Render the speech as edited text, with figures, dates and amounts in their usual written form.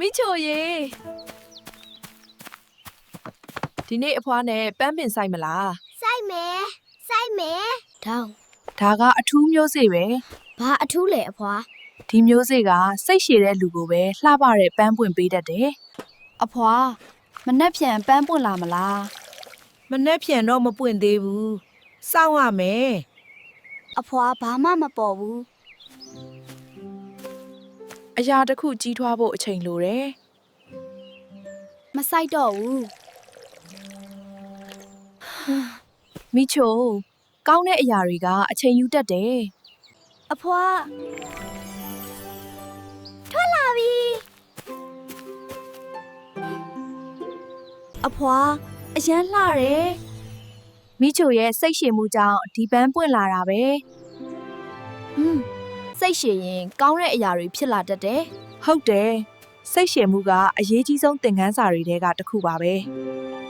မိချိုရေဒီနေ့အဖွားနဲ့ပန်းပင်ဆိုင်မလား ဆိုင်မယ်တောင်း ဒါကအထူးမျိုးစေ့ပဲ ဘာအထူးလဲအဖွား ဒီမျိုးစေ့ကစိတ်ရှည်တဲ့လူကိုပဲလှပတဲ့ပန်းပွင့်ပေးတတ်တယ် အဖွာမနှက်ပြန်ပန်းပွင့်လာမလား မနှက်ပြန်တော့မပွင့်သေးဘူးစောင့်ရမယ် အဖွာဘာမှမပေါ်ဘူး အရာတစ်ခုကြီးထွားဖို့အချိန်လိုတယ် မဆိုင်တော့ဘူး မိချိုကောင်းတဲ့အရာတွေကအချိန်ယူတတ်တယ် အဖွာ ထွက်လာပြီ အဖွာအရန်လှတယ် မိချိုရဲ့စိတ်ရှည်မှုကြောင့်ဒီပန်းပွင့်လာတာပဲ စိတ်ရှည်ရင်ကောင်းတဲ့အရာတွေဖြစ်လာတတ်တယ် ဟုတ်တယ်စိတ်ရှည်မှုကအရေးကြီးဆုံးသင်ခန်းစာတွေထဲကတစ်ခုပါပဲ အ